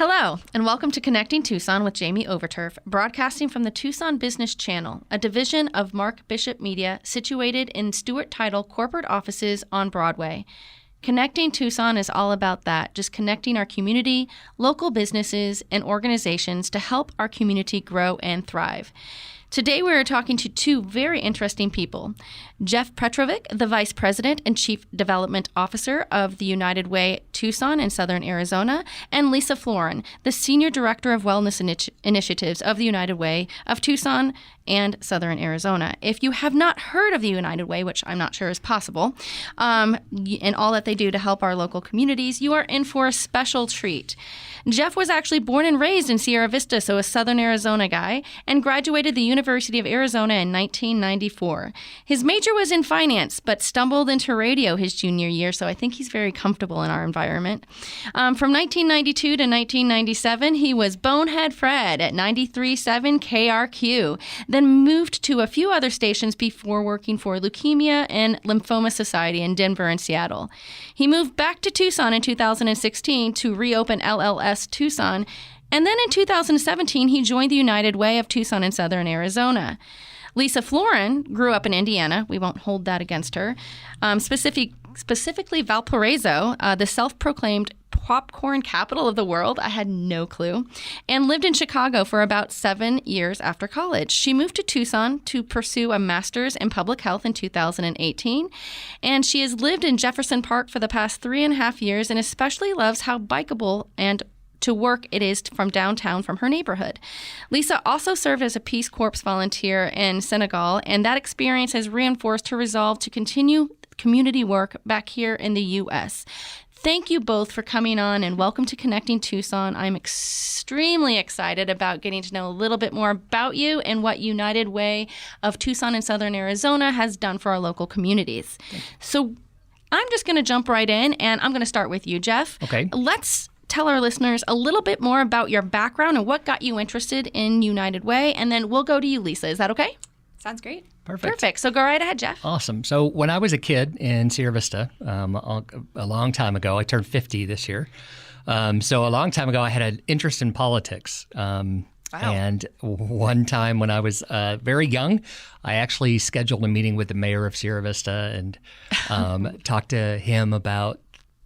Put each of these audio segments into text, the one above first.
Hello, and welcome to Connecting Tucson with Jamie Overturf, broadcasting from the Tucson Business Channel, a division of Mark Bishop Media situated in Stewart Title corporate offices on Broadway. Connecting Tucson is all about that, just connecting our community, local businesses, and organizations to help our community grow and thrive. Today we are talking to two very interesting people. Jeff Petrovic, the Vice President and Chief Development Officer of the United Way Tucson and Southern Arizona, and Lisa Floran, the Senior Director of Wellness Initiatives of the United Way of Tucson and Southern Arizona. If you have not heard of the United Way, which I'm not sure is possible, and all that they do to help our local communities, you are in for a special treat. Jeff was actually born and raised in Sierra Vista, so a Southern Arizona guy, and graduated the University of Arizona in 1994. His major was in finance, but stumbled into radio his junior year, so I think he's very comfortable in our environment. From 1992 to 1997, he was Bonehead Fred at 93.7 KRQ, then moved to a few other stations before working for Leukemia and Lymphoma Society in Denver and Seattle. He moved back to Tucson in 2016 to reopen LLS Tucson, and then in 2017, he joined the United Way of Tucson and Southern Arizona. Lisa Floran grew up in Indiana. We won't hold that against her. Specifically Valparaiso, the self-proclaimed popcorn capital of the world. I had no clue. And lived in Chicago for about 7 years after college. She moved to Tucson to pursue a master's in public health in 2018. And she has lived in Jefferson Park for the past 3.5 years and especially loves how bikeable and to work it is from downtown from her neighborhood. Lisa also served as a Peace Corps volunteer in Senegal, and that experience has reinforced her resolve to continue community work back here in the U.S. Thank you both for coming on, and welcome to Connecting Tucson. I'm extremely excited about getting to know a little bit more about you and what United Way of Tucson and Southern Arizona has done for our local communities. So I'm just going to jump right in, and I'm going to start with you, Jeff. Okay. Let's tell our listeners a little bit more about your background and what got you interested in United Way, and then we'll go to you, Lisa. Is that okay? Sounds great. Perfect. So go right ahead, Jeff. Awesome. So when I was a kid in Sierra Vista, a long time ago, I turned 50 this year. So a long time ago, I had an interest in politics. Wow. And one time when I was very young, I actually scheduled a meeting with the mayor of Sierra Vista and talked to him about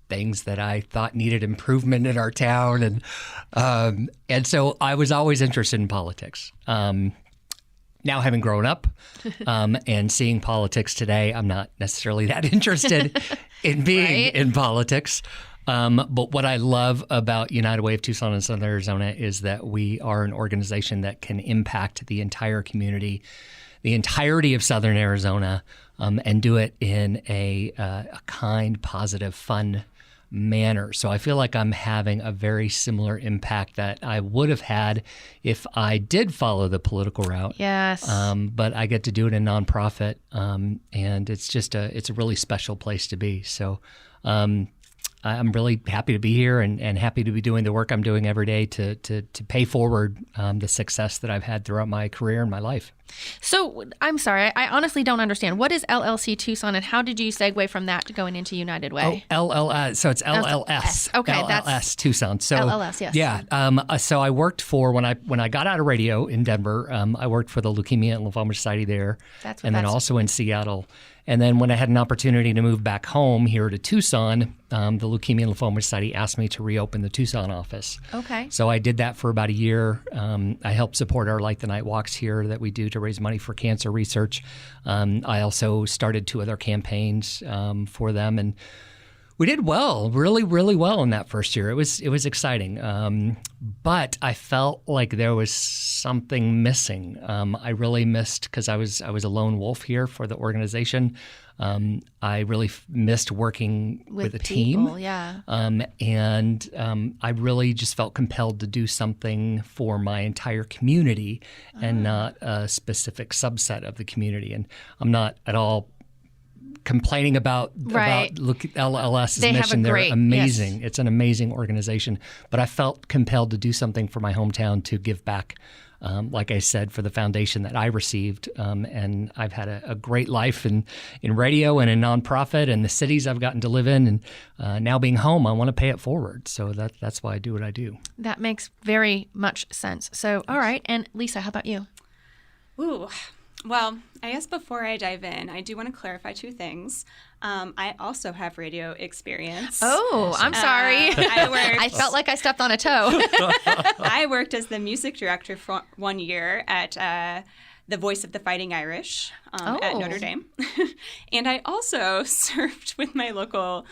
things that I thought needed improvement in our town. And so I was always interested in politics. Now, having grown up and seeing politics today, I'm not necessarily that interested in being in politics. But what I love about United Way of Tucson and Southern Arizona is that we are an organization that can impact the entire community, the entirety of Southern Arizona, and do it in a kind, positive, fun manner. So I feel like I'm having a very similar impact that I would have had if I did follow the political route. Yes. But I get to do it in nonprofit, and it's just it's a really special place to be. So I'm really happy to be here and happy to be doing the work I'm doing every day to pay forward the success that I've had throughout my career and my life. So I'm sorry, I honestly don't understand. What is LLC Tucson, and how did you segue from that to going into United Way? Oh, LLS. So it's LLS. Okay, LLS Tucson. So LLS, yes. Yeah. So I worked for when I got out of radio in Denver. I worked for the Leukemia and Lymphoma Society there, then also in Seattle. And then when I had an opportunity to move back home here to Tucson, the Leukemia and Lymphoma Society asked me to reopen the Tucson office. Okay. So I did that for about a year. I helped support our Light the Night walks here that we do to raise money for cancer research. I also started 2 other campaigns for them, and we did well, really, really well in that first year. It was exciting, but I felt like there was something missing. I really missed, because I was a lone wolf here for the organization. I really missed working with a people, team. Yeah. And I really just felt compelled to do something for my entire community and not a specific subset of the community. And I'm not at all complaining about look LLS's They have mission. a great, They're amazing. yes. It's an amazing organization. But I felt compelled to do something for my hometown to give back. Like I said, for the foundation that I received. And I've had a great life in radio and in nonprofit and the cities I've gotten to live in. And now being home, I want to pay it forward. So that's why I do what I do. That makes very much sense. So, all right. And Lisa, how about you? Ooh. Well, I guess before I dive in, I do want to clarify two things. I also have radio experience. Oh, I'm sorry. I felt like I stepped on a toe. I worked as the music director for 1 year at the Voice of the Fighting Irish at Notre Dame. And I also served with my local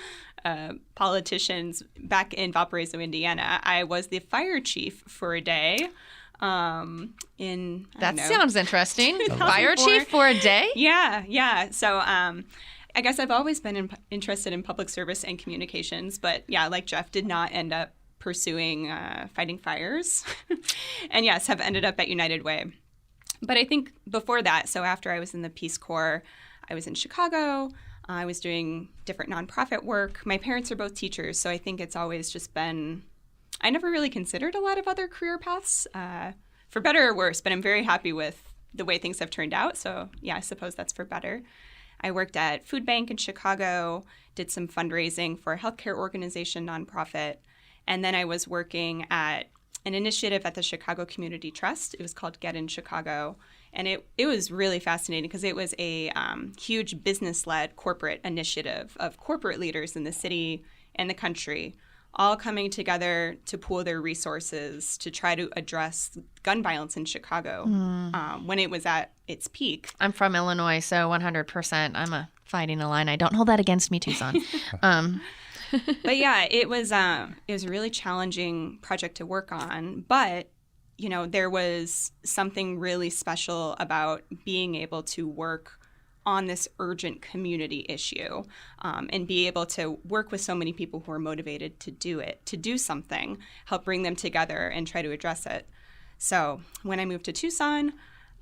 politicians back in Valparaiso, Indiana. I was the fire chief for a day. Sounds interesting. Fire chief for a day? Yeah. So I guess I've always been interested in public service and communications, but yeah, like Jeff, did not end up pursuing fighting fires. And yes, have ended up at United Way. But I think before that, so after I was in the Peace Corps, I was in Chicago. I was doing different nonprofit work. My parents are both teachers, so I think it's always just been... I never really considered a lot of other career paths, for better or worse, but I'm very happy with the way things have turned out. So yeah, I suppose that's for better. I worked at Food Bank in Chicago, did some fundraising for a healthcare organization, nonprofit, and then I was working at an initiative at the Chicago Community Trust. It was called Get in Chicago, and it was really fascinating because it was a huge business-led corporate initiative of corporate leaders in the city and the country all coming together to pool their resources to try to address gun violence in Chicago when it was at its peak. I'm from Illinois, so 100%. I'm a fighting Illini. Don't hold that against me, Tucson. But yeah, it was a really challenging project to work on. But, you know, there was something really special about being able to work on this urgent community issue and be able to work with so many people who are motivated to do something, help bring them together and try to address it. So when I moved to Tucson,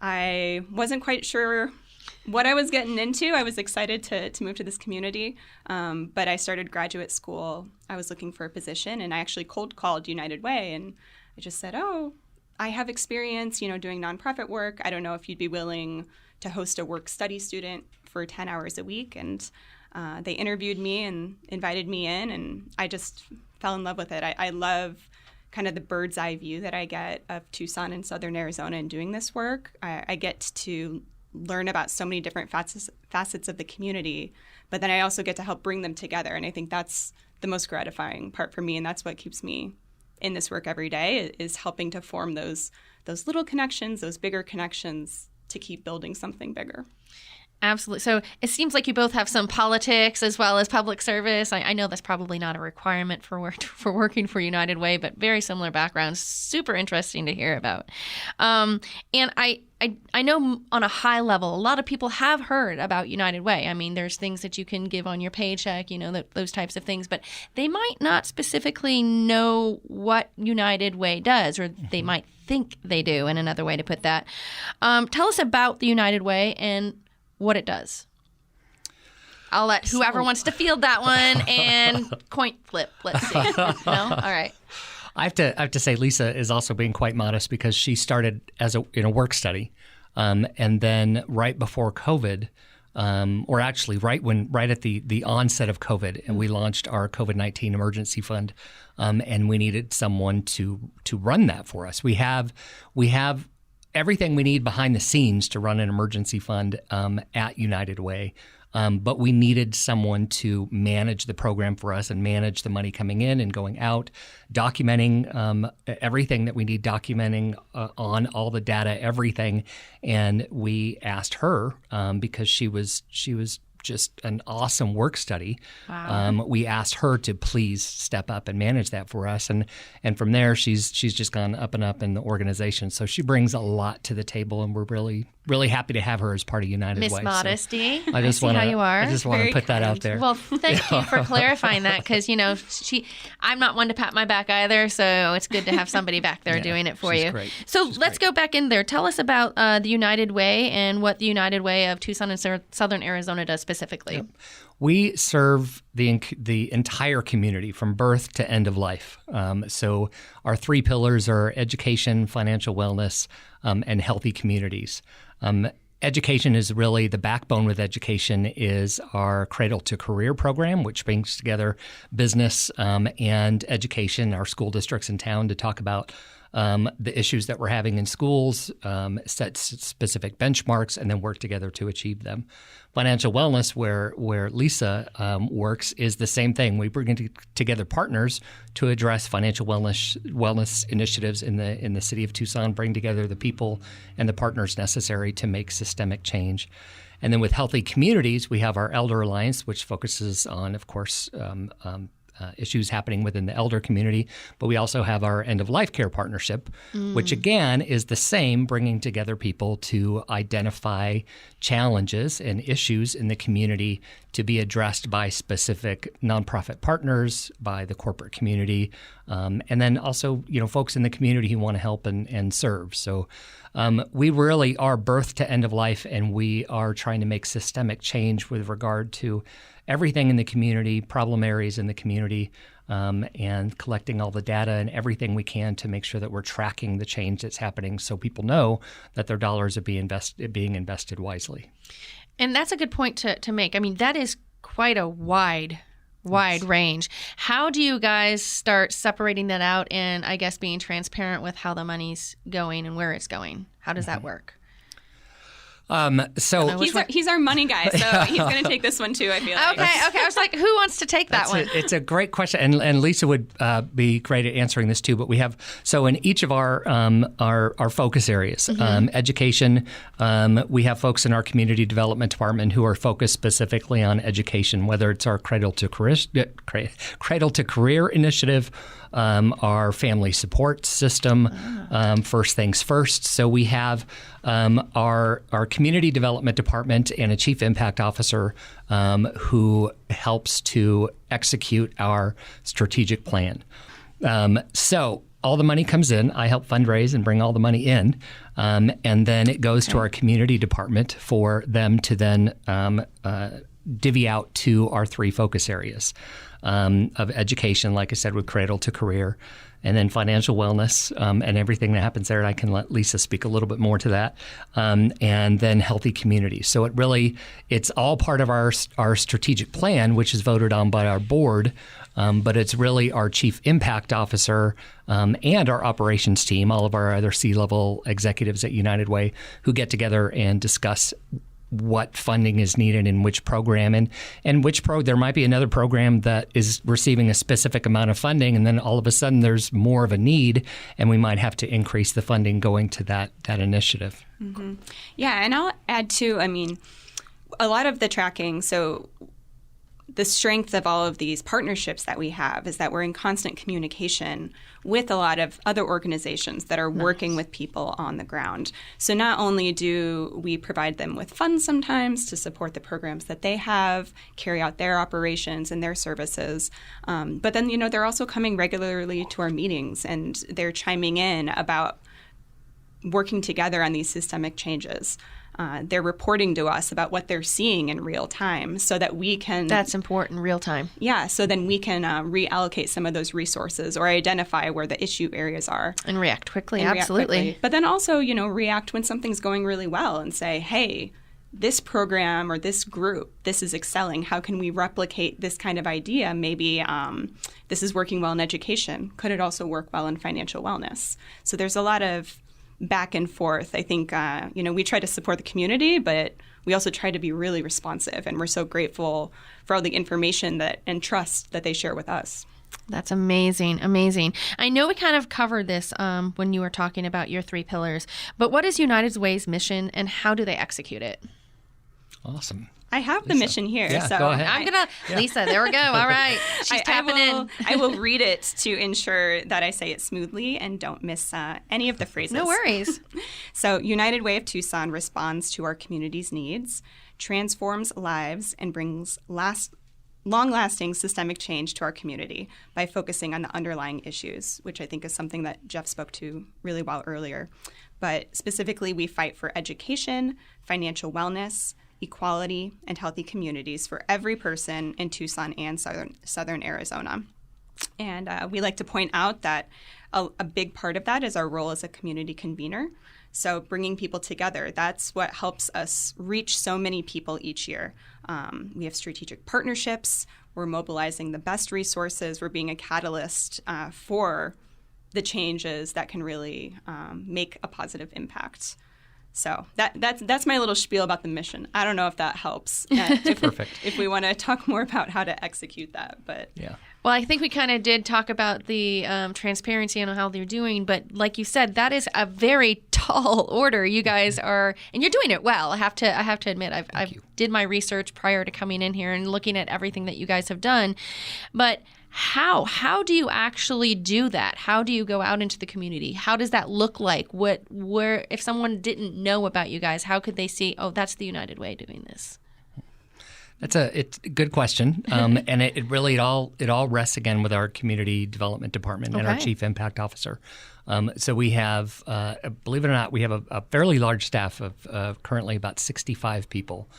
I wasn't quite sure what I was getting into. I was excited to move to this community, but I started graduate school. I was looking for a position, and I actually cold called United Way, and I just said, I have experience, doing nonprofit work. I don't know if you'd be willing to host a work-study student for 10 hours a week. And they interviewed me and invited me in, and I just fell in love with it. I love kind of the bird's eye view that I get of Tucson and Southern Arizona and doing this work. I get to learn about so many different facets of the community, but then I also get to help bring them together. And I think that's the most gratifying part for me, and that's what keeps me in this work every day, is helping to form those little connections, those bigger connections, to keep building something bigger. Absolutely. So it seems like you both have some politics as well as public service. I know that's probably not a requirement for working for United Way, but very similar backgrounds. Super interesting to hear about. And I know on a high level, a lot of people have heard about United Way. I mean, there's things that you can give on your paycheck, those types of things, but they might not specifically know what United Way does, or they might think they do, in another way to put that. Tell us about the United Way and what it does. I'll let whoever wants to field that one and coin flip. Let's see. No? All right. I have to say Lisa is also being quite modest because she started in a work study, and then right before COVID, or actually right at the onset of COVID, and we launched our COVID-19 emergency fund, and we needed someone to run that for us. We have everything we need behind the scenes to run an emergency fund at United Way. But we needed someone to manage the program for us and manage the money coming in and going out, documenting everything that we need documenting on all the data, everything. And we asked her because she was just an awesome work study. Wow. We asked her to please step up and manage that for us. And from there, she's just gone up and up in the organization. So she brings a lot to the table, and we're really really happy to have her as part of United Miss Way. Modesty. So I just see how you are. I just want to Very put that out there. Well, thank you for clarifying that, because I'm not one to pat my back either, so it's good to have somebody back there doing it for she's you. great. So She's let's great. go back in there. Tell us about the United Way and what the United Way of Tucson and Southern Arizona does specifically. Yep. We serve the entire community from birth to end of life. So our 3 pillars are education, financial wellness, and healthy communities. Education is really the backbone. With education is our Cradle to Career program, which brings together business and education, our school districts in town, to talk about the issues that we're having in schools, set specific benchmarks, and then work together to achieve them. Financial wellness, where Lisa works, is the same thing. We bring together partners to address financial wellness initiatives in the city of Tucson, bring together the people and the partners necessary to make systemic change. And then with healthy communities, we have our Elder Alliance, which focuses on, of course, issues happening within the elder community. But we also have our end-of-life care partnership, which again is the same, bringing together people to identify challenges and issues in the community to be addressed by specific nonprofit partners, by the corporate community, and then also folks in the community who want to help and serve. So we really are birth to end of life, and we are trying to make systemic change with regard to everything in the community, problem areas in the community, and collecting all the data and everything we can to make sure that we're tracking the change that's happening so people know that their dollars are being invested wisely. And that's a good point to make. I mean, that is quite a wide range. How do you guys start separating that out and, I guess, being transparent with how the money's going and where it's going? How does that work? He's our money guy, so he's going to take this one too, I feel like. Okay. I was like, who wants to take that one? It's a great question, and Lisa would be great at answering this too. But we have in each of our focus areas, education. We have folks in our community development department who are focused specifically on education, whether it's our Cradle to Career initiative, our family support system, First Things First. So we have our community development department and a chief impact officer who helps to execute our strategic plan. So all the money comes in. I help fundraise and bring all the money in, and then it goes to our community department for them to then divvy out to our 3 focus areas of education, like I said, with Cradle to Career, and then financial wellness and everything that happens there. And I can let Lisa speak a little bit more to that. And then healthy communities. So it's all part of our strategic plan, which is voted on by our board. But it's really our chief impact officer and our operations team, all of our other C-level executives at United Way, who get together and discuss what funding is needed in which program, and which there might be another program that is receiving a specific amount of funding, and then all of a sudden there's more of a need, and we might have to increase the funding going to that initiative. Mm-hmm. Yeah, and I'll add too, a lot of the tracking, so the strength of all of these partnerships that we have is that we're in constant communication with a lot of other organizations that are working with people on the ground. So not only do we provide them with funds sometimes to support the programs that they have, carry out their operations and their services, but then, they're also coming regularly to our meetings, and they're chiming in about working together on these systemic changes. They're reporting to us about what they're seeing in real time so that we can... That's important, real time. Yeah, so then we can reallocate some of those resources or identify where the issue areas are. And react quickly, absolutely. But then also, react when something's going really well and say, hey, this program or this group, this is excelling. How can we replicate this kind of idea? Maybe this is working well in education. Could it also work well in financial wellness? So there's a lot of back and forth. I think, we try to support the community, but we also try to be really responsive. And we're so grateful for all the information and trust that they share with us. That's amazing. Amazing. I know we kind of covered this when you were talking about your 3 pillars, but what is United Way's mission and how do they execute it? Awesome. I have the Lisa. mission here. Yeah, so go ahead. I'm going to, Lisa, there we go. All right. She's tapping in. I will read it to ensure that I say it smoothly and don't miss any of the phrases. No worries. So, United Way of Tucson responds to our community's needs, transforms lives, and brings long-lasting systemic change to our community by focusing on the underlying issues, which I think is something that Jeff spoke to really well earlier. But specifically, we fight for education, financial wellness, equality, and healthy communities for every person in Tucson and southern Arizona. And we like to point out that a big part of that is our role as a community convener. So bringing people together, that's what helps us reach so many people each year. We have strategic partnerships. We're mobilizing the best resources. We're being a catalyst for the changes that can really make a positive impact. So that's my little spiel about the mission. I don't know if that helps. Perfect. If we want to talk more about how to execute that, but yeah. Well, I think we kind of did talk about the transparency and how they're doing, but like you said, that is a very tall order. You guys are, and you're doing it well. I have to admit, I've did my research prior to coming in here and looking at everything that you guys have done, but. How do you actually do that? How do you go out into the community? How does that look like? Where if someone didn't know about you guys, how could they see, oh, that's the United Way doing this? It's a good question, and it really all rests again with our community development department and our chief impact officer. So we have, believe it or not, we have a fairly large staff of currently about 65 people.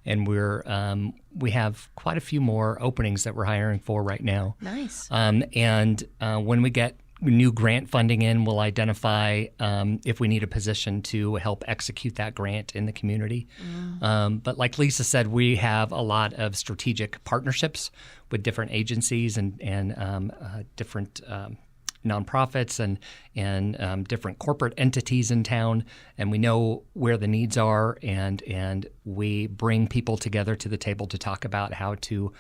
And we have quite a few more openings that we're hiring for right now. Nice. And when we get new grant funding in, we'll identify if we need a position to help execute that grant in the community. But like Lisa said, we have a lot of strategic partnerships with different agencies and different nonprofits and different corporate entities in town, and we know where the needs are, and we bring people together to the table to talk about how to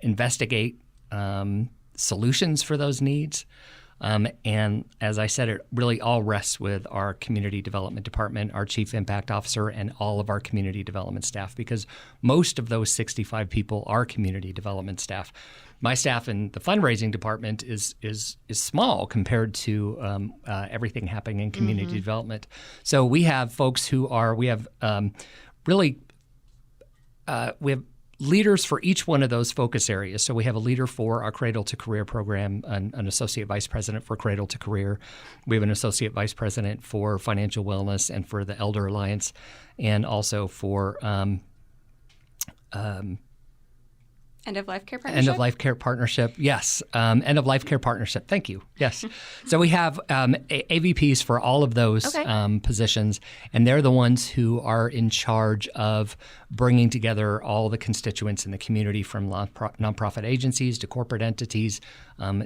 investigate solutions for those needs. And as I said, it really all rests with our community development department, our chief impact officer, and all of our community development staff, because most of those 65 people are community development staff. My staff in the fundraising department is small compared to everything happening in community development. So we have folks who are we have leaders for each one of those focus areas. So we have a leader for our Cradle to Career program, an associate vice president for Cradle to Career. We have an associate vice president for financial wellness and for the Elder Alliance, and also for End of Life Care Partnership? End of Life Care Partnership, yes. End of Life Care Partnership, thank you, yes. So we have AVPs for all of those positions, and they're the ones who are in charge of bringing together all the constituents in the community, from nonprofit agencies to corporate entities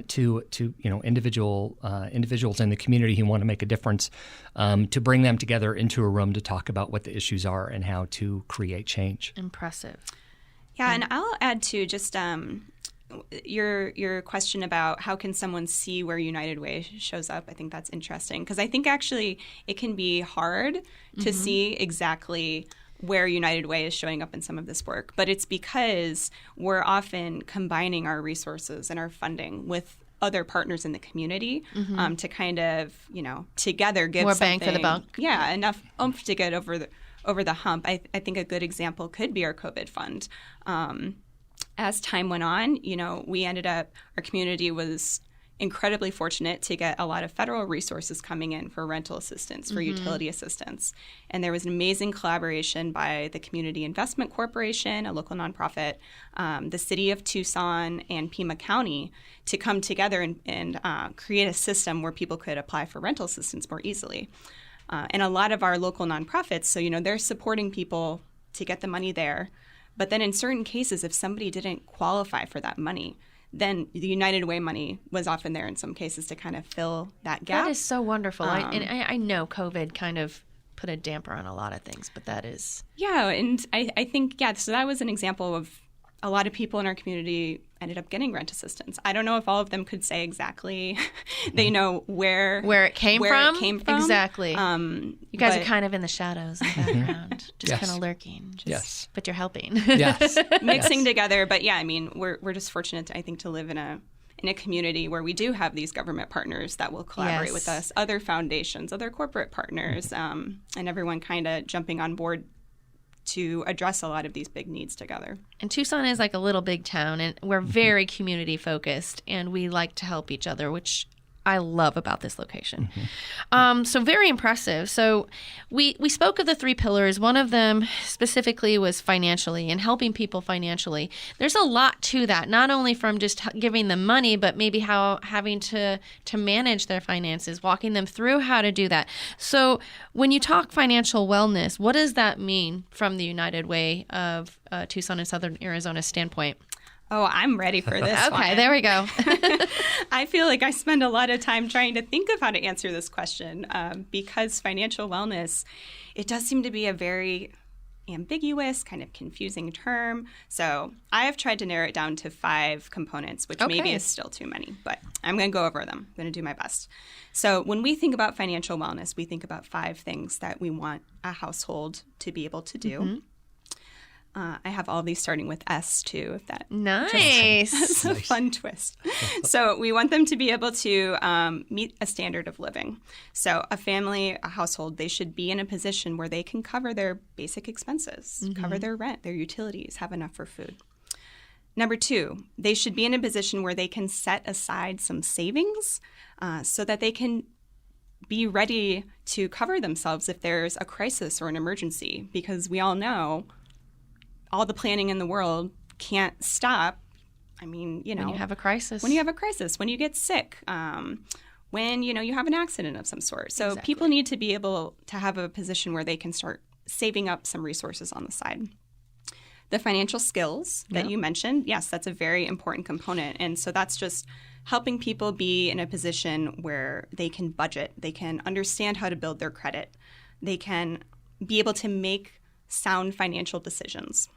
to individuals in the community who want to make a difference, to bring them together into a room to talk about what the issues are and how to create change. Impressive. Yeah, and I'll add to just your question about how can someone see where United Way shows up. I think that's interesting, because I think actually it can be hard to see exactly where United Way is showing up in some of this work. But it's because we're often combining our resources and our funding with other partners in the community to kind of, together give more something. Bang for the buck. Yeah, enough oomph to get over the hump. I think a good example could be our COVID fund. As time went on, we ended up, our community was incredibly fortunate to get a lot of federal resources coming in for rental assistance, for utility assistance. And there was an amazing collaboration by the Community Investment Corporation, a local nonprofit, the city of Tucson, and Pima County to come together and create a system where people could apply for rental assistance more easily. And a lot of our local nonprofits, so, they're supporting people to get the money there. But then in certain cases, if somebody didn't qualify for that money, then the United Way money was often there in some cases to kind of fill that gap. That is so wonderful. I know COVID kind of put a damper on a lot of things, but that is... Yeah, and I think, so that was an example of a lot of people in our community ended up getting rent assistance. I don't know if all of them could say exactly they know where it came from. Exactly. You guys are kind of in the shadows in the background, just Yes. kind of lurking. Yes. But you're helping. Yes. mixing together. But yeah, I mean, we're just fortunate, I think, to live in a community where we do have these government partners that will collaborate with us, other foundations, other corporate partners, and everyone kind of jumping on board to address a lot of these big needs together. And Tucson is like a little big town, and we're very community focused, and we like to help each other, which I love about this location. So very impressive. So we spoke of the 3 pillars. One of them specifically was financially and helping people financially. There's a lot to that, not only from just giving them money, but maybe how having to manage their finances, walking them through how to do that. So when you talk financial wellness, what does that mean from the United Way of Tucson and Southern Arizona's standpoint? Oh, I'm ready for this one. Okay, there we go. I feel like I spend a lot of time trying to think of how to answer this question because financial wellness, it does seem to be a very ambiguous, kind of confusing term. So I have tried to narrow it down to 5 components, which maybe is still too many, but I'm going to go over them. I'm going to do my best. So when we think about financial wellness, we think about 5 things that we want a household to be able to do. I have all of these starting with S, too, if that Nice. That's a fun twist. So we want them to be able to meet a standard of living. So a family, a household, they should be in a position where they can cover their basic expenses, cover their rent, their utilities, have enough for food. Number 2, they should be in a position where they can set aside some savings so that they can be ready to cover themselves if there's a crisis or an emergency, because we all know all the planning in the world can't stop. I mean, when you have a crisis. When you have a crisis, when you get sick, when, you have an accident of some sort. So people need to be able to have a position where they can start saving up some resources on the side. The financial skills that you mentioned, yes, that's a very important component. And so that's just helping people be in a position where they can budget, they can understand how to build their credit, they can be able to make sound financial decisions.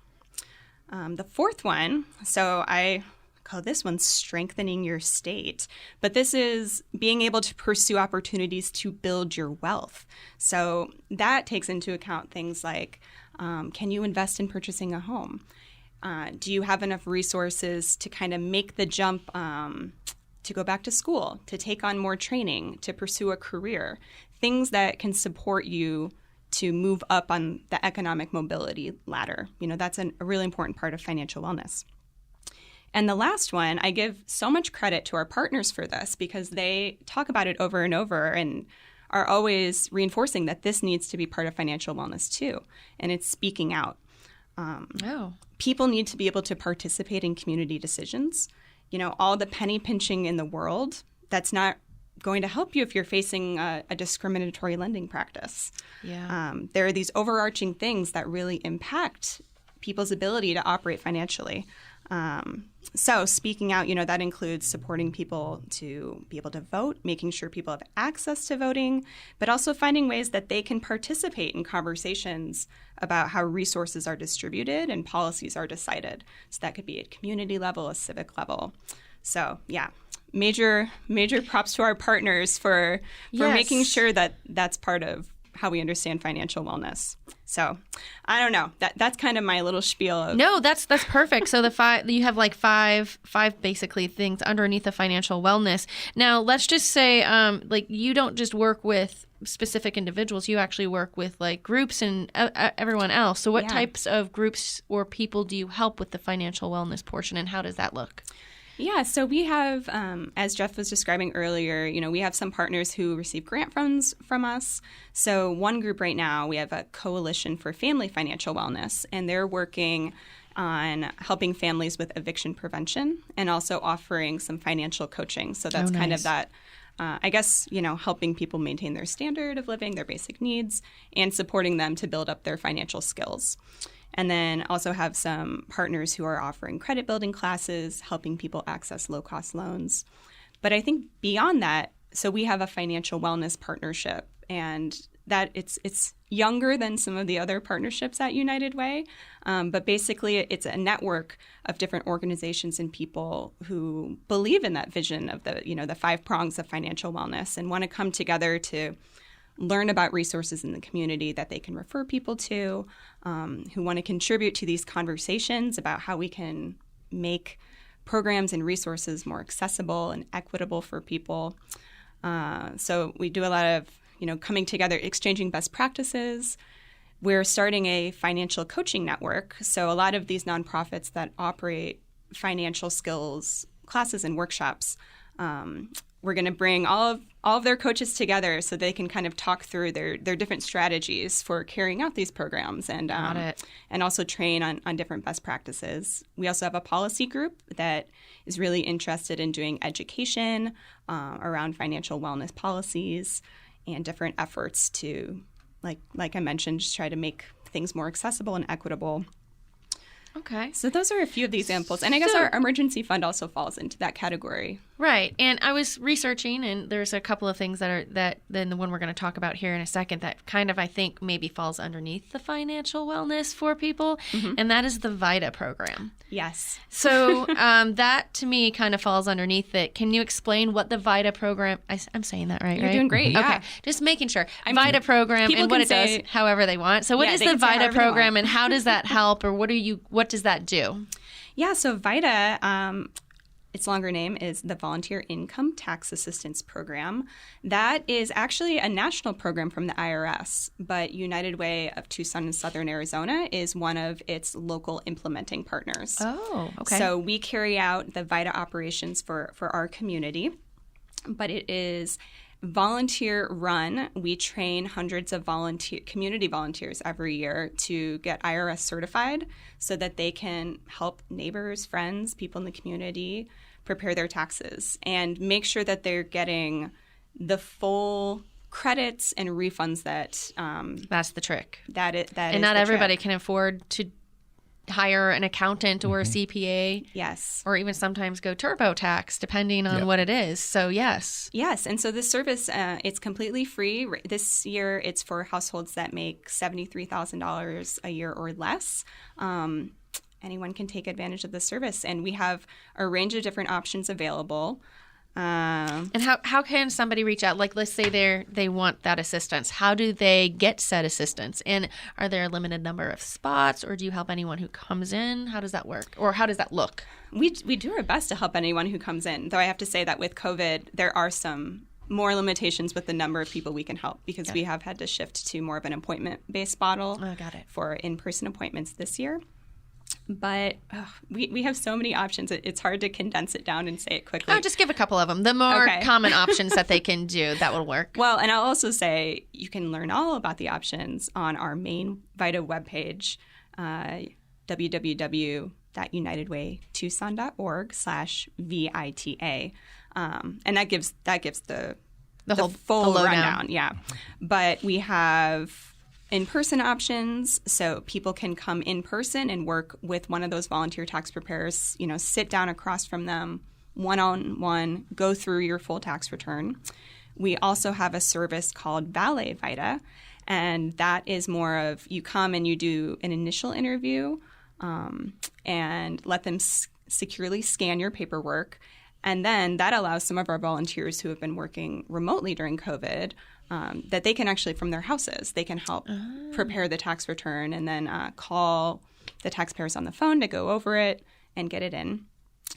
The 4th one, so I call this one strengthening your state, but this is being able to pursue opportunities to build your wealth. So that takes into account things like, can you invest in purchasing a home? Do you have enough resources to kind of make the jump to go back to school, to take on more training, to pursue a career? Things that can support you to move up on the economic mobility ladder. That's a really important part of financial wellness. And the last one, I give so much credit to our partners for this because they talk about it over and over and are always reinforcing that this needs to be part of financial wellness too. And it's speaking out. People need to be able to participate in community decisions. All the penny pinching in the world, that's not going to help you if you're facing a discriminatory lending practice. There are these overarching things that really impact people's ability to operate financially. So speaking out, that includes supporting people to be able to vote, making sure people have access to voting, but also finding ways that they can participate in conversations about how resources are distributed and policies are decided. So that could be at community level, a civic level. So yeah. Major props to our partners for making sure that that's part of how we understand financial wellness. So I don't know. That's kind of my little spiel. No, that's perfect. So you have like five basically things underneath the financial wellness. Now let's just say you don't just work with specific individuals. You actually work with like groups and everyone else. So what types of groups or people do you help with the financial wellness portion, and how does that look? Yeah, so we have, as Jeff was describing earlier, we have some partners who receive grant funds from us. So one group right now, we have a Coalition for Family Financial Wellness, and they're working on helping families with eviction prevention and also offering some financial coaching. So that's kind of that, helping people maintain their standard of living, their basic needs, and supporting them to build up their financial skills. And then also have some partners who are offering credit building classes, helping people access low-cost loans. But I think beyond that, so we have a financial wellness partnership, and that it's younger than some of the other partnerships at United Way. But basically, it's a network of different organizations and people who believe in that vision of the 5 prongs of financial wellness and want to come together to learn about resources in the community that they can refer people to, who want to contribute to these conversations about how we can make programs and resources more accessible and equitable for people. So we do a lot of, coming together, exchanging best practices. We're starting a financial coaching network. So a lot of these nonprofits that operate financial skills classes and workshops, we're going to bring all of their coaches together so they can kind of talk through their different strategies for carrying out these programs and also train on different best practices. We also have a policy group that is really interested in doing education around financial wellness policies and different efforts to, like I mentioned, just try to make things more accessible and equitable. Okay. So those are a few of the examples. And I guess our emergency fund also falls into that category. Right. And I was researching, and there's a couple of things that then the one we're going to talk about here in a second that kind of, I think, maybe falls underneath the financial wellness for people, and that is the VITA program. Yes. So that, to me, kind of falls underneath it. Can you explain what the VITA program, I'm saying that right? You're doing great, yeah. Okay. Just making sure. VITA program and what it does, however they want. So what is the VITA program, and how does that help, or what does that do? Yeah, so VITA, its longer name is the Volunteer Income Tax Assistance Program. That is actually a national program from the IRS, but United Way of Tucson and Southern Arizona is one of its local implementing partners. Oh, okay. So we carry out the VITA operations for our community, but it is volunteer run. We train hundreds of community volunteers every year to get IRS certified so that they can help neighbors, friends, people in the community prepare their taxes and make sure that they're getting the full credits and refunds that that's the trick. That and not everybody can afford to hire an accountant or a CPA. Yes. Or even sometimes go TurboTax, depending on what it is. So, yes. Yes. And so this service, it's completely free. This year, it's for households that make $73,000 a year or less. Anyone can take advantage of the service. And we have a range of different options available. And how can somebody reach out? Like, let's say they want that assistance. How do they get said assistance? And are there a limited number of spots, or do you help anyone who comes in? How does that work? Or how does that look? We do our best to help anyone who comes in, though I have to say that with COVID, there are some more limitations with the number of people we can help because we have had to shift to more of an appointment-based model for in-person appointments this year. But we have so many options. It's hard to condense it down and say it quickly. Oh, just give a couple of them. The more common options that they can do, that will work. Well, and I'll also say you can learn all about the options on our main VITA webpage, www.unitedwaytucson.org/VITA. And that gives the full rundown. Yeah. But we have in-person options, so people can come in person and work with one of those volunteer tax preparers, sit down across from them, one-on-one, go through your full tax return. We also have a service called Valet VITA, and that is more of you come and you do an initial interview and let them securely scan your paperwork. And then that allows some of our volunteers who have been working remotely during COVID that they can actually, from their houses, they can help prepare the tax return and then call the taxpayers on the phone to go over it and get it in.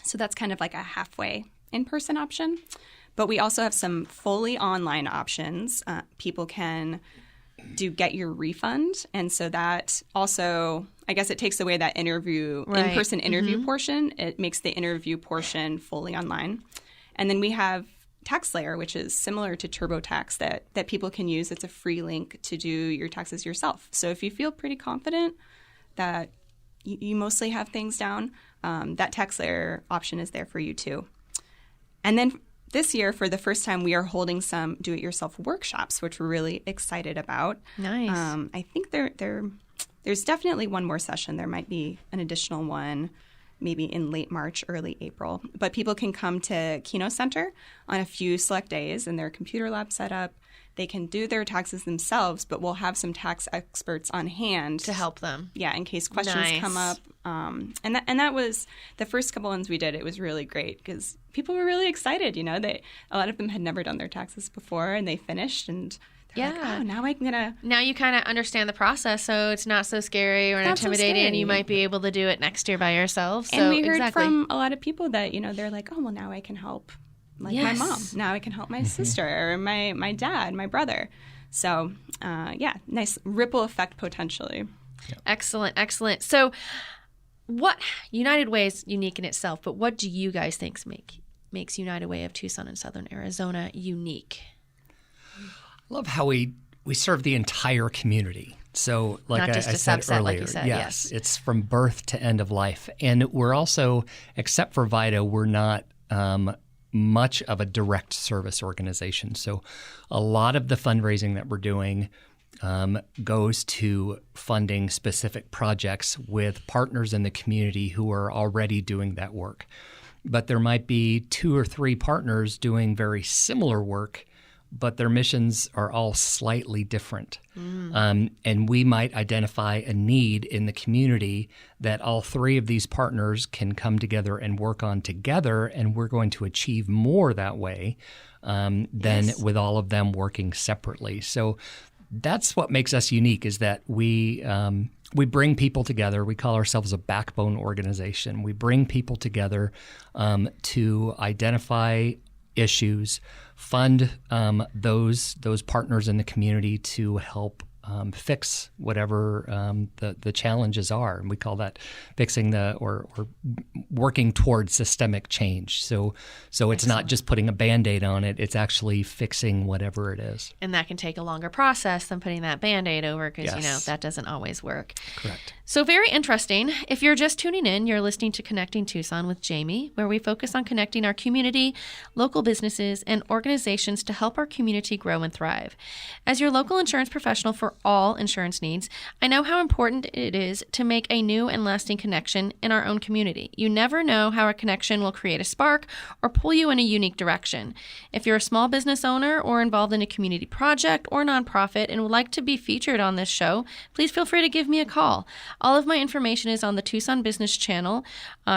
So that's kind of like a halfway in-person option. But we also have some fully online options. People can get your refund. And so that also, I guess it takes away that in-person interview portion. It makes the interview portion fully online. And then we have TaxSlayer, which is similar to TurboTax that people can use. It's a free link to do your taxes yourself. So if you feel pretty confident that you mostly have things down, that TaxSlayer option is there for you too. And then this year, for the first time, we are holding some do-it-yourself workshops, which we're really excited about. Nice. I think there's definitely one more session. There might be an additional one maybe in late March, early April. But people can come to Keno Center on a few select days and their computer lab set up. They can do their taxes themselves, but we'll have some tax experts on hand to help them. Yeah, in case questions come up. And that was the first couple ones we did. It was really great because people were really excited. A lot of them had never done their taxes before, and they finished and They're like, oh, now I'm going to. Now you kind of understand the process, so it's not so scary or intimidating, and you might be able to do it next year by yourself. So, and we heard from a lot of people that, they're like, oh, well, now I can help my mom. Now I can help my sister or my dad, my brother. So, nice ripple effect potentially. Yep. Excellent. So what United Way is unique in itself, but what do you guys think makes United Way of Tucson and Southern Arizona unique? I love how we serve the entire community. So like Not just I a said subset, earlier, like you said, yes. It's from birth to end of life. And we're also, except for VITA, we're not much of a direct service organization. So a lot of the fundraising that we're doing goes to funding specific projects with partners in the community who are already doing that work. But there might be 2 or 3 partners doing very similar work, but their missions are all slightly different. And we might identify a need in the community that all 3 of these partners can come together and work on together, and we're going to achieve more that way than with all of them working separately. So that's what makes us unique, is that we bring people together. We call ourselves a backbone organization. We bring people together to identify issues, fund those partners in the community to help fix whatever the challenges are, and we call that fixing or working towards systemic change. So it's not just putting a Band-Aid on it; it's actually fixing whatever it is. And that can take a longer process than putting that Band-Aid over, because that doesn't always work. Correct. So very interesting. If you're just tuning in, you're listening to Connecting Tucson with Jamie, where we focus on connecting our community, local businesses, and organizations to help our community grow and thrive. As your local insurance professional for all insurance needs, I know how important it is to make a new and lasting connection in our own community. You never know how a connection will create a spark or pull you in a unique direction. If you're a small business owner or involved in a community project or nonprofit and would like to be featured on this show, please feel free to give me a call. All of my information is on the Tucson Business Channel.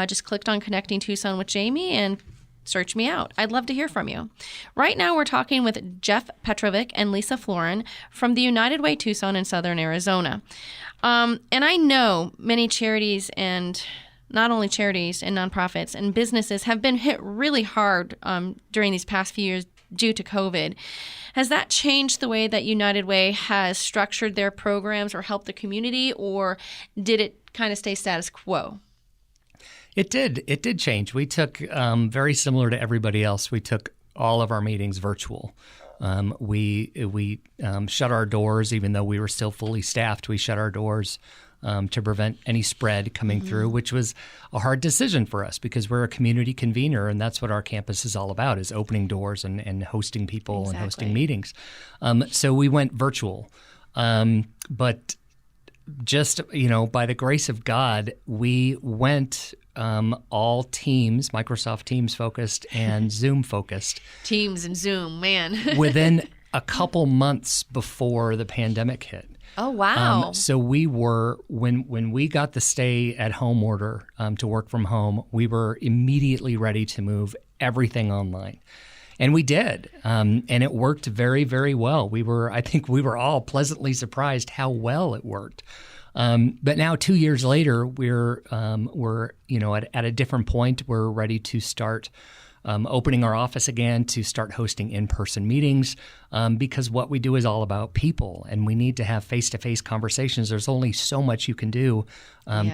Just clicked on Connecting Tucson with Jamie and search me out. I'd love to hear from you. Right now, we're talking with Jeff Petrovic and Lisa Floran from the United Way Tucson in Southern Arizona. And I know many charities, and not only charities and nonprofits and businesses, have been hit really hard during these past few years due to COVID. Has that changed the way that United Way has structured their programs or helped the community, or did it kind of stay status quo? It did. It did change. We took, very similar to everybody else, we took all of our meetings virtual. We shut our doors, even though we were still fully staffed. We shut our doors to prevent any spread coming through, which was a hard decision for us because we're a community convener, and that's what our campus is all about, is opening doors and hosting people and hosting meetings. So we went virtual. But just, by the grace of God, we went all Teams, Microsoft Teams focused and Zoom focused. Teams and Zoom, man. within a couple months before the pandemic hit. Oh, wow. So we were, when we got the stay-at-home order to work from home, we were immediately ready to move everything online. And we did, and it worked very, very well. I think we were all pleasantly surprised how well it worked. But now 2 years later, we're at a different point. We're ready to start opening our office again, to start hosting in-person meetings, because what we do is all about people, and we need to have face-to-face conversations. There's only so much you can do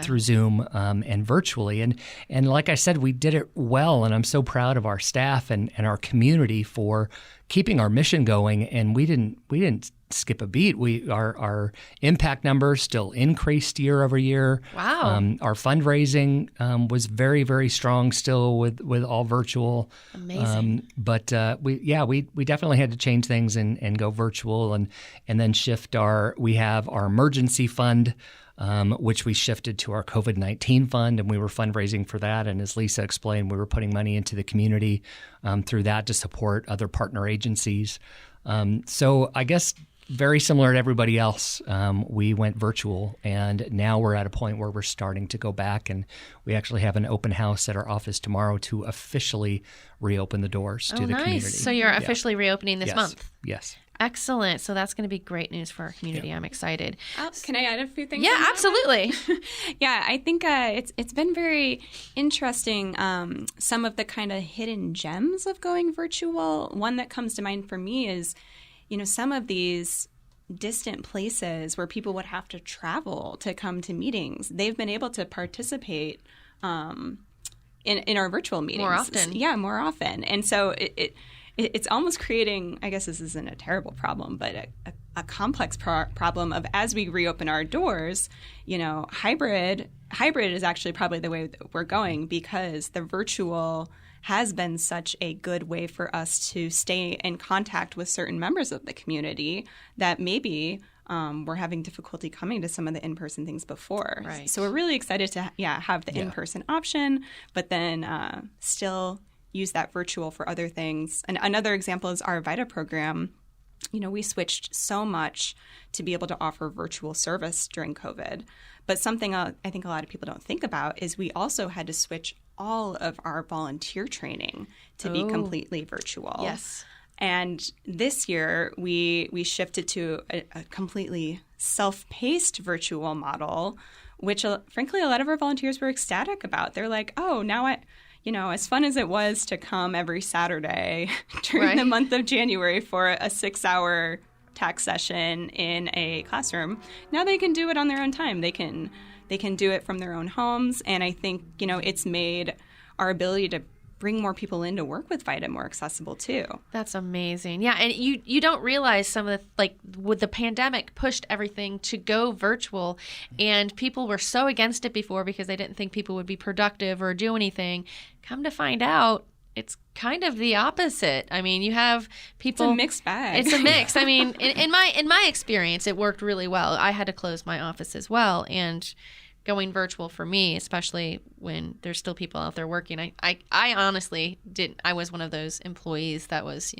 through Zoom and virtually. And like I said, we did it well, and I'm so proud of our staff and our community for keeping our mission going, and we didn't skip a beat. Our impact numbers still increased year over year. Wow. Our fundraising was very, very strong still with all virtual. Amazing. But we definitely had to change things and go virtual and then shift we have our emergency fund, which we shifted to our COVID-19 fund, and we were fundraising for that. And as Lisa explained, we were putting money into the community through that to support other partner agencies. So I guess very similar to everybody else, we went virtual, and now we're at a point where we're starting to go back, and we actually have an open house at our office tomorrow to officially reopen the doors to the community. So you're officially reopening this month? Yes. Excellent. So that's going to be great news for our community. I'm excited. Can I add a few things? Yeah, absolutely. Yeah, I think it's been very interesting. Some of the kind of hidden gems of going virtual. One that comes to mind for me is, some of these distant places where people would have to travel to come to meetings. They've been able to participate in our virtual meetings more often. Yeah, more often, and so it's almost creating, I guess this isn't a terrible problem, but a complex problem of, as we reopen our doors, hybrid is actually probably the way that we're going, because the virtual has been such a good way for us to stay in contact with certain members of the community that maybe were having difficulty coming to some of the in-person things before. Right. So we're really excited to have the in-person option, but then still use that virtual for other things. And another example is our VITA program. We switched so much to be able to offer virtual service during COVID. But something I think a lot of people don't think about is we also had to switch all of our volunteer training to be completely virtual. Yes. And this year, we shifted to a completely self-paced virtual model, which, frankly, a lot of our volunteers were ecstatic about. They're like, oh, now as fun as it was to come every Saturday during the month of January for a 6-hour tax session in a classroom, now they can do it on their own time. They can do it from their own homes. And I think, it's made our ability to bring more people in to work with VITA more accessible too. That's amazing. Yeah, and you don't realize some of the, with the pandemic pushed everything to go virtual, and people were so against it before because they didn't think people would be productive or do anything. Come to find out, it's kind of the opposite. I mean, you have people. It's a mixed bag. It's a mix. I mean, in my experience, it worked really well. I had to close my office as well, and going virtual for me, especially when there's still people out there working. I honestly didn't. I was one of those employees that was,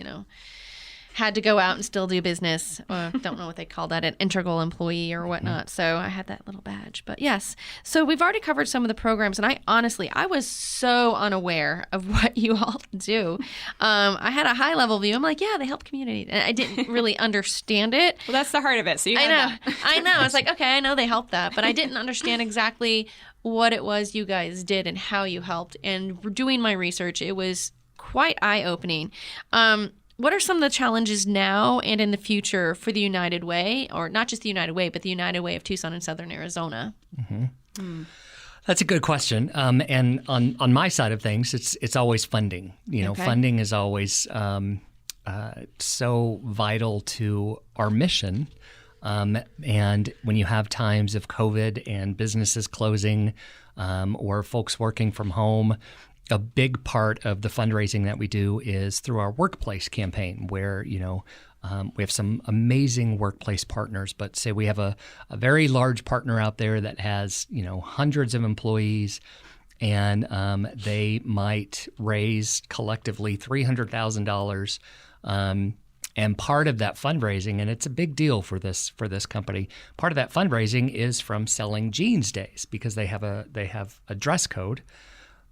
had to go out and still do business. Don't know what they call that, an integral employee or whatnot. So I had that little badge. But yes, so we've already covered some of the programs, and I was so unaware of what you all do. I had a high level view. I'm like, yeah, they help community, and I didn't really understand it. Well, that's the heart of it. So I know. I was like, okay, I know they help that, but I didn't understand exactly what it was you guys did and how you helped. And doing my research, it was quite eye-opening. What are some of the challenges now and in the future for the United Way, or not just the United Way, but the United Way of Tucson and Southern Arizona? Mm-hmm. That's a good question. And on my side of things, it's always funding. Funding is always so vital to our mission. And when you have times of COVID and businesses closing or folks working from home, a big part of the fundraising that we do is through our workplace campaign, where we have some amazing workplace partners. But say we have a very large partner out there that has hundreds of employees, and they might raise collectively $300,000. And part of that fundraising, and it's a big deal for this company, part of that fundraising is from selling jeans days, because they have a dress code.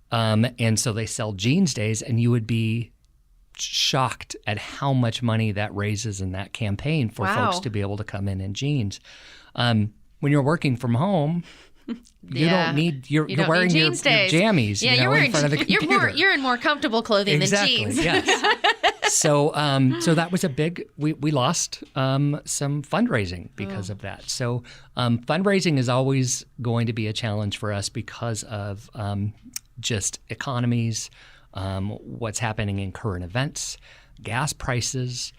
And so they sell jeans days, and you would be shocked at how much money that raises in that campaign for folks to be able to come in jeans. When you're working from home, you don't need you're wearing your jammies. Yeah, you're wearing in front of the computer. You're in more comfortable clothing than jeans. Yes. So that was a big. We lost some fundraising because of that. So fundraising is always going to be a challenge for us because of just economies, what's happening in current events, gas prices.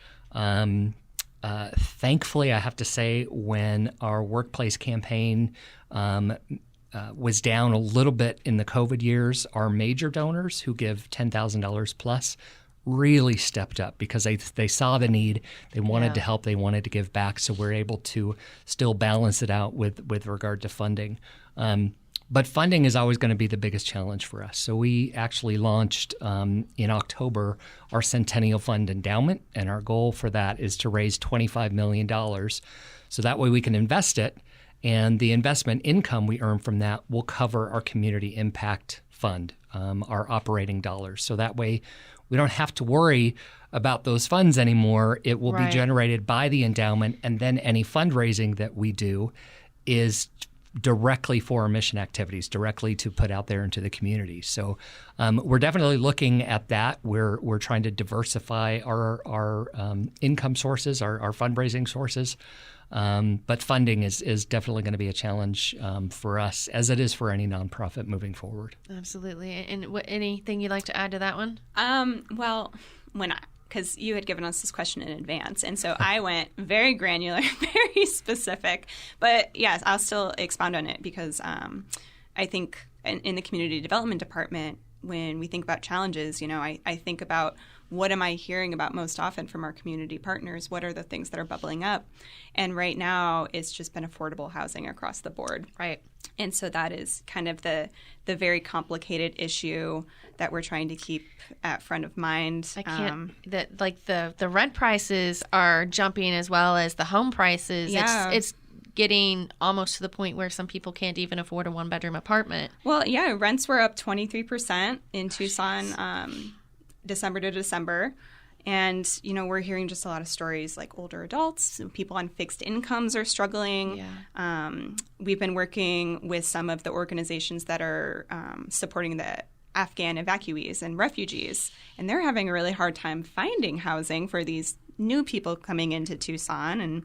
Thankfully, I have to say, when our workplace campaign was down a little bit in the COVID years, our major donors who give $10,000 plus really stepped up because they saw the need. They wanted to help. They wanted to give back. So we're able to still balance it out with regard to funding. But funding is always going to be the biggest challenge for us. So we actually launched in October our Centennial Fund Endowment, and our goal for that is to raise $25 million. So that way we can invest it, and the investment income we earn from that will cover our community impact fund, our operating dollars. So that way we don't have to worry about those funds anymore. It will be Right. generated by the endowment, and then any fundraising that we do is directly for our mission activities, directly to put out there into the community. So we're definitely looking at that. We're trying to diversify our income sources, our fundraising sources. But funding is definitely going to be a challenge for us, as it is for any nonprofit moving forward. Absolutely. And anything you'd like to add to that one? Well, because you had given us this question in advance, and so I went very granular, very specific. But yes, I'll still expound on it because I think in the community development department, when we think about challenges, I think about what am I hearing about most often from our community partners? What are the things that are bubbling up? And right now, it's just been affordable housing across the board. Right. And so that is kind of the very complicated issue that we're trying to keep at front of mind. I can't. The rent prices are jumping as well as the home prices. Yeah. It's getting almost to the point where some people can't even afford a one-bedroom apartment. Well, yeah, rents were up 23% in Tucson, December to December. And, we're hearing just a lot of stories like older adults, people on fixed incomes are struggling. Yeah. We've been working with some of the organizations that are supporting the Afghan evacuees and refugees, and they're having a really hard time finding housing for these new people coming into Tucson. And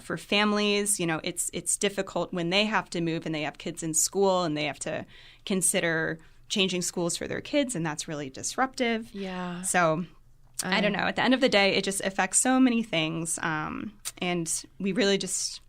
for families, it's difficult when they have to move and they have kids in school and they have to consider changing schools for their kids, and that's really disruptive. Yeah. So I don't know. At the end of the day, it just affects so many things. And we really just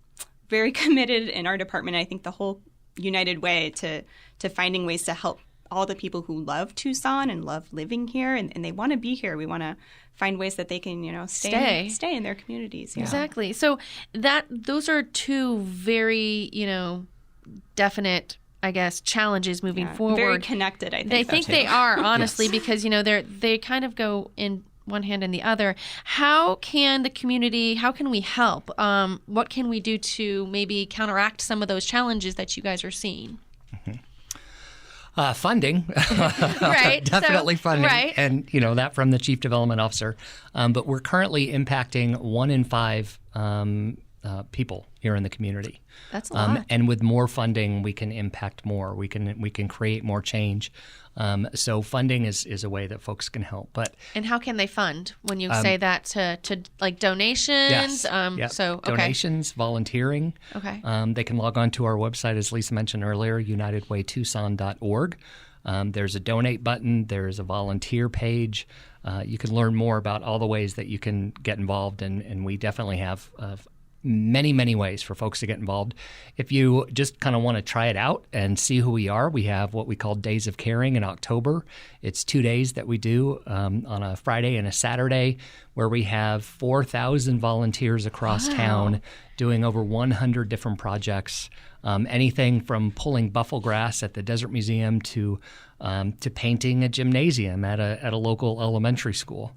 very committed in our department, I think the whole United Way to finding ways to help all the people who love Tucson and love living here and they want to be here. We want to find ways that they can, stay in their communities. Yeah. Exactly. So those are two very, definite, I guess, challenges moving forward. Very connected, I think. They are, honestly, because, they kind of go in one hand and the other. How can we help? What can we do to maybe counteract some of those challenges that you guys are seeing? Mm-hmm. Funding, right? Definitely funding, right. And that from the Chief Development Officer. But we're currently impacting 1 in 5 people here in the community. That's a lot. And with more funding, we can impact more. We can create more change. So funding is a way that folks can help. And how can they fund when you say that to like donations? Yes. Yep. So okay. Donations, volunteering. Okay. They can log on to our website, as Lisa mentioned earlier, unitedwaytucson.org. There's a donate button. There's a volunteer page. You can learn more about all the ways that you can get involved, and we definitely have many, many ways for folks to get involved. If you just kind of want to try it out and see who we are, we have what we call Days of Caring in October. It's 2 days that we do on a Friday and a Saturday, where we have 4,000 volunteers across town doing over 100 different projects, anything from pulling buffalo grass at the Desert Museum to painting a gymnasium at a local elementary school.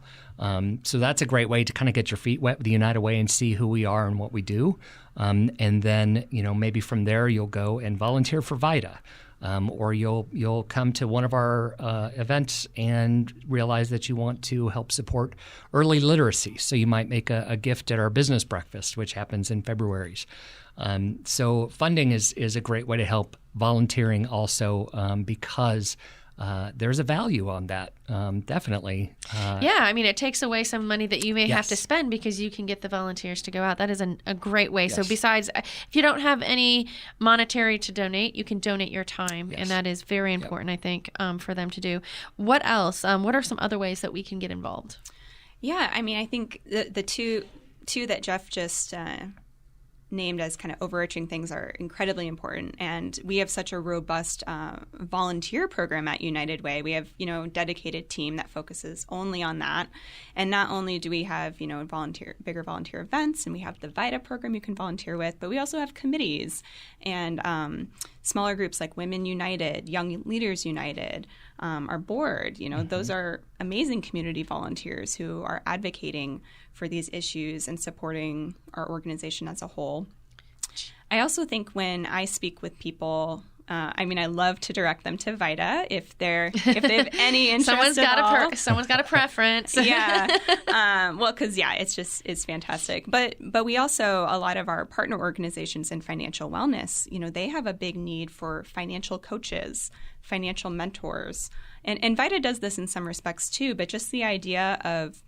So that's a great way to kind of get your feet wet with the United Way and see who we are and what we do. And then, maybe from there you'll go and volunteer for VITA. Or you'll come to one of our events and realize that you want to help support early literacy. So you might make a gift at our business breakfast, which happens in February's. So funding is a great way to help. Volunteering also because there's a value on that, definitely. It takes away some money that you may have to spend because you can get the volunteers to go out. That is a great way. Yes. So besides, if you don't have any monetary to donate, you can donate your time, and that is very important, I think, for them to do. What else? What are some other ways that we can get involved? Yeah, I think the two that Jeff just named as kind of overarching things are incredibly important. And we have such a robust volunteer program at United Way. We have, dedicated team that focuses only on that. And not only do we have, bigger volunteer events, and we have the VITA program you can volunteer with, but we also have committees and smaller groups like Women United, Young Leaders United, our board. Those are amazing community volunteers who are advocating for these issues and supporting our organization as a whole. I also think when I speak with people I mean, I love to direct them to VITA if they have any interest Someone's got a preference. Yeah. Well, because, it's fantastic. But we also, a lot of our partner organizations in financial wellness, they have a big need for financial coaches, financial mentors. And VITA does this in some respects too, but just the idea of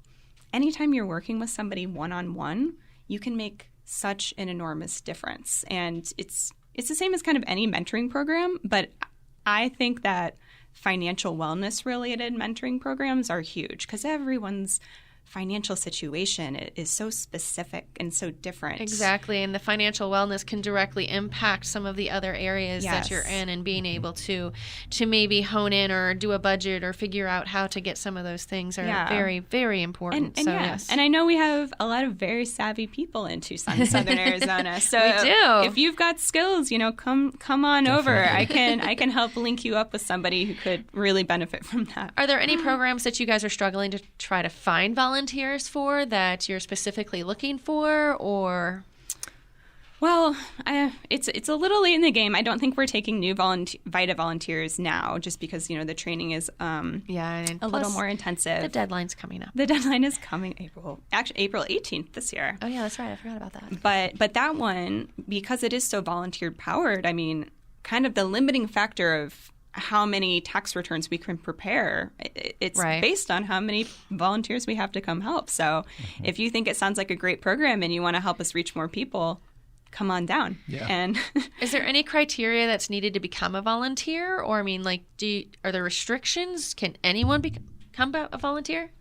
anytime you're working with somebody one-on-one, you can make such an enormous difference. And it's the same as kind of any mentoring program, but I think that financial wellness related mentoring programs are huge because everyone's financial situation is so specific and so different. Exactly. And the financial wellness can directly impact some of the other areas Yes. that you're in, and being able to maybe hone in or do a budget or figure out how to get some of those things are very, very important. And yes. And I know we have a lot of very savvy people in Tucson, Southern Arizona. So we do. If you've got skills, come on over. I can help link you up with somebody who could really benefit from that. Are there any programs that you guys are struggling to try to find volunteers for that you're specifically looking for, or? Well, it's a little late in the game. I don't think we're taking new VITA volunteers now, just because the training is and a little more intensive. The deadline's coming up. The deadline is coming April 18th this year. Oh yeah, that's right. I forgot about that. But that one, because it is so volunteer powered, I mean, kind of the limiting factor of how many tax returns we can prepare, it's based on how many volunteers we have to come help. So if you think it sounds like a great program and you want to help us reach more people, come on down. Yeah. And is there any criteria that's needed to become a volunteer? Or, I mean, are there restrictions? Can anyone become a volunteer?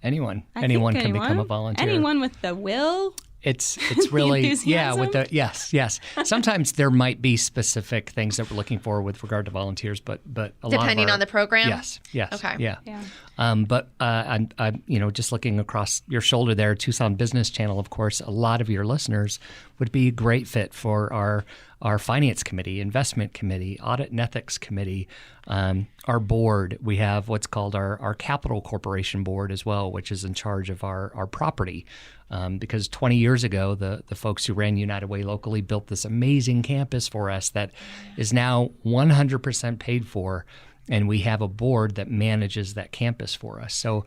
Anyone can anyone become a volunteer. Anyone with the will. It's really enthusiasm? Yes. Sometimes there might be specific things that we're looking for with regard to volunteers, but a lot depending on the program. Yes. Okay. Yeah. Yeah. I'm just looking across your shoulder there, Tucson Business Channel. Of course, a lot of your listeners would be a great fit for our finance committee, investment committee, audit and ethics committee, our board. We have what's called our capital corporation board as well, which is in charge of our property. Because 20 years ago, the folks who ran United Way locally built this amazing campus for us that is now 100% paid for, and we have a board that manages that campus for us. So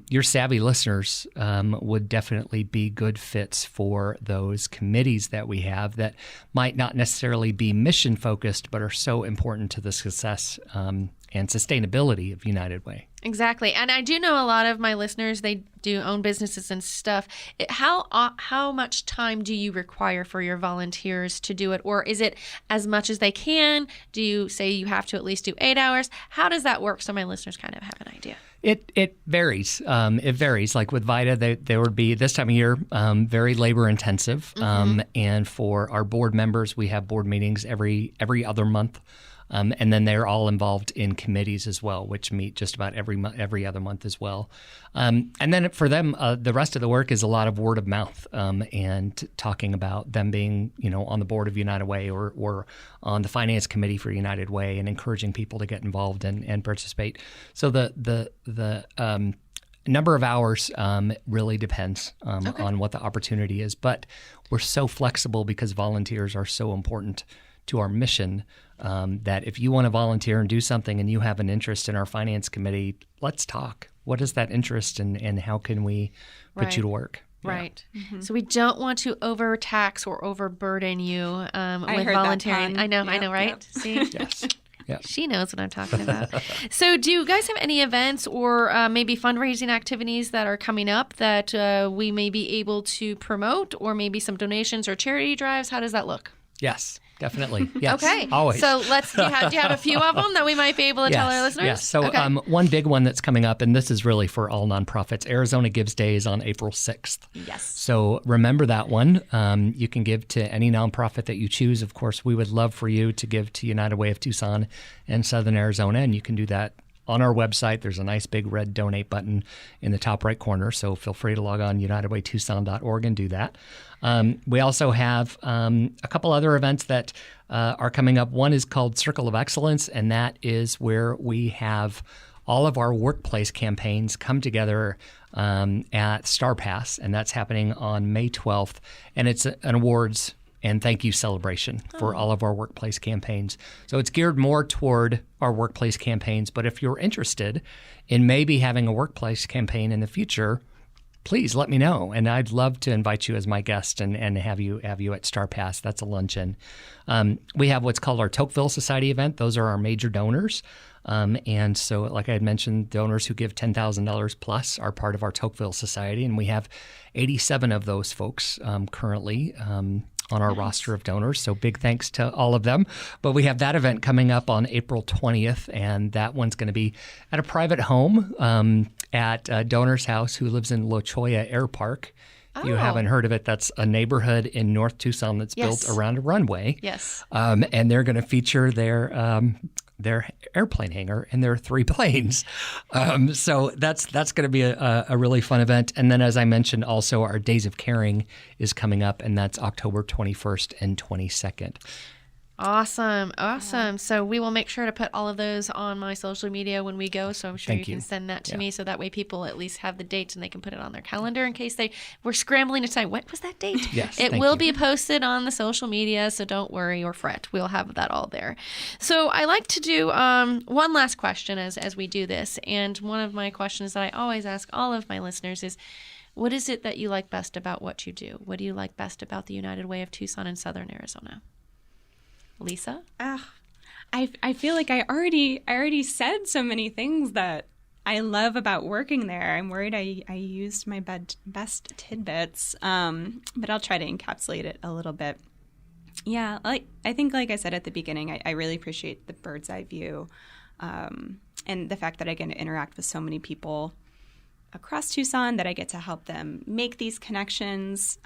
your savvy listeners would definitely be good fits for those committees that we have that might not necessarily be mission-focused, but are so important to the success and sustainability of United Way. Exactly. And I do know a lot of my listeners, they do own businesses and stuff. How much time do you require for your volunteers to do it? Or is it as much as they can? Do you say you have to at least do 8 hours? How does that work so my listeners kind of have an idea? It varies. It varies. Like with VITA, they would be this time of year very labor intensive. And for our board members, we have board meetings every other month. And then they're all involved in committees as well, which meet just about every other month as well. And then for them, the rest of the work is a lot of word of mouth and talking about them being, on the board of United Way or on the finance committee for United Way, and encouraging people to get involved and participate. So the number of hours really depends on what the opportunity is, but we're so flexible because volunteers are so important to our mission, that if you want to volunteer and do something and you have an interest in our finance committee, let's talk. What is that interest and how can we put you to work? Right. Mm-hmm. So we don't want to overtax or overburden you with volunteering. I know, right? Yep. See? Yes. Yep. She knows what I'm talking about. So do you guys have any events or maybe fundraising activities that are coming up that we may be able to promote, or maybe some donations or charity drives? How does that look? Yes. Definitely. Yes. Okay. Always. So do you have a few of them that we might be able to tell our listeners? Yes. So okay. One big one that's coming up, and this is really for all nonprofits, Arizona Gives Day is on April 6th. Yes. So remember that one. You can give to any nonprofit that you choose. Of course, we would love for you to give to United Way of Tucson and Southern Arizona, and you can do that on our website. There's a nice big red donate button in the top right corner, so feel free to log on unitedwaytucson.org and do that. We also have a couple other events that are coming up. One is called Circle of Excellence, and that is where we have all of our workplace campaigns come together at Star Pass, and that's happening on May 12th. And it's an awards and thank you celebration for all of our workplace campaigns. So it's geared more toward our workplace campaigns. But if you're interested in maybe having a workplace campaign in the future, please let me know. And I'd love to invite you as my guest and have you at Star Pass. That's a luncheon. We have what's called our Tocqueville Society event. Those are our major donors. And so, like I had mentioned, donors who give $10,000 plus are part of our Tocqueville Society. And we have 87 of those folks currently on our roster of donors. So big thanks to all of them. But we have that event coming up on April 20th, and that one's going to be at a private home at a donor's house who lives in La Cholla Air Park. If you haven't heard of it, that's a neighborhood in North Tucson that's built around a runway. Yes. And they're going to feature their airplane hangar and their 3 planes. So that's going to be a really fun event. And then, as I mentioned, also our Days of Caring is coming up, and that's October 21st and 22nd. Awesome. So we will make sure to put all of those on my social media when we go. So I'm sure you can send that to me, so that way people at least have the dates and they can put it on their calendar in case they were scrambling to say, what was that date? Yes, it will be posted on the social media, so don't worry or fret. We'll have that all there. So I like to do one last question as we do this. And one of my questions that I always ask all of my listeners is, what is it that you like best about what you do? What do you like best about the United Way of Tucson and Southern Arizona? Lisa? I feel like I already said so many things that I love about working there. I'm worried I used my best tidbits, but I'll try to encapsulate it a little bit. Yeah, I think, like I said at the beginning, I really appreciate the bird's eye view, and the fact that I get to interact with so many people across Tucson, that I get to help them make these connections.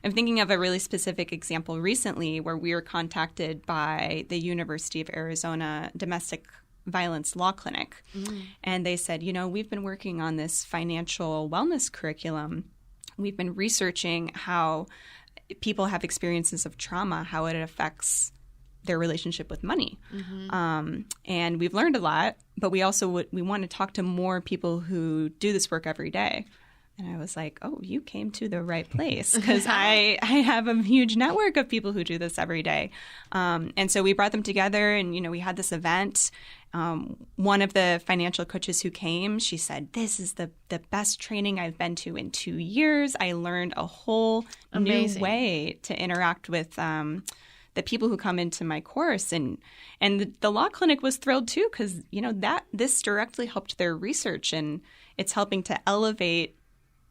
I'm thinking of a really specific example recently where we were contacted by the University of Arizona Domestic Violence Law Clinic. And they said, we've been working on this financial wellness curriculum. We've been researching how people have experiences of trauma, how it affects their relationship with money. And we've learned a lot, but we also we want to talk to more people who do this work every day. And I was like, oh, you came to the right place, because I have a huge network of people who do this every day. And so we brought them together, and, we had this event. One of the financial coaches who came, she said, this is the best training I've been to in 2 years. I learned a whole new way to interact with the people who come into my course. And the law clinic was thrilled too, because, this directly helped their research, and it's helping to elevate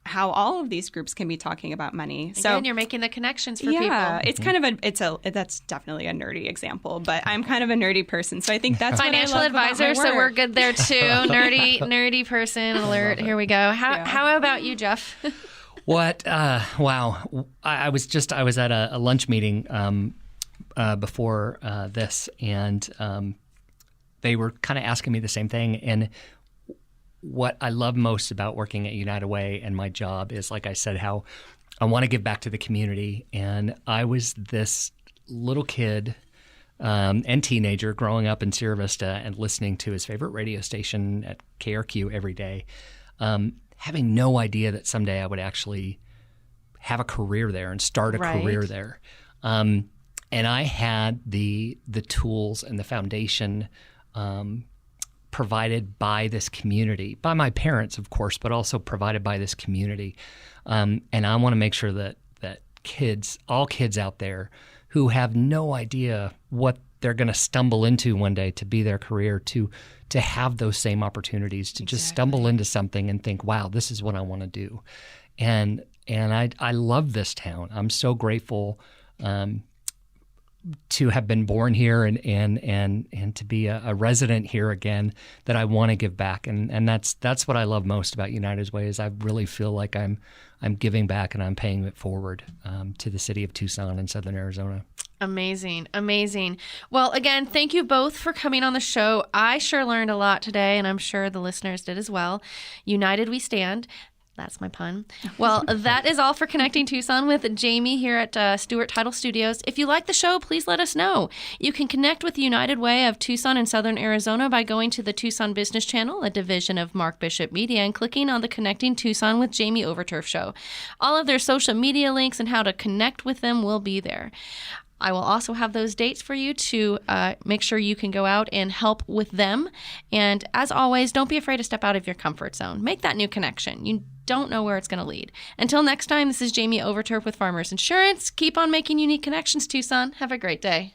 how all of these groups can be talking about money. Again, you're making the connections for people. Yeah, it's kind of that's definitely a nerdy example, but I'm kind of a nerdy person, so I think that's financial what I love advisor. about my work. So we're good there too. Nerdy person alert. Here we go. How about you, Jeff? What? Wow. I was at a lunch meeting before this, and they were kind of asking me the same thing. And what I love most about working at United Way and my job is, like I said, how I want to give back to the community. And I was this little kid and teenager growing up in Sierra Vista and listening to his favorite radio station at KRQ every day, having no idea that someday I would actually have a career there and start a career there. And I had the tools and the foundation provided by this community, by my parents, of course, but also provided by this community. And I want to make sure that all kids out there who have no idea what they're going to stumble into one day to be their career, to have those same opportunities, to just stumble into something and think, wow, this is what I want to do. And I love this town. I'm so grateful to have been born here and to be a resident here again, that I want to give back. And that's what I love most about United's Way, is I really feel like I'm giving back and I'm paying it forward to the city of Tucson and Southern Arizona. Amazing. Well, again, thank you both for coming on the show. I sure learned a lot today, and I'm sure the listeners did as well. United We Stand. That's my pun. Well, that is all for Connecting Tucson with Jamie here at Stewart Title Studios. If you like the show, please let us know. You can connect with the United Way of Tucson and Southern Arizona by going to the Tucson Business Channel, a division of Mark Bishop Media, and clicking on the Connecting Tucson with Jamie Overturf show. All of their social media links and how to connect with them will be there. I will also have those dates for you to make sure you can go out and help with them. And as always, don't be afraid to step out of your comfort zone. Make that new connection. You don't know where it's going to lead. Until next time, this is Jamie Overturf with Farmers Insurance. Keep on making unique connections, Tucson. Have a great day.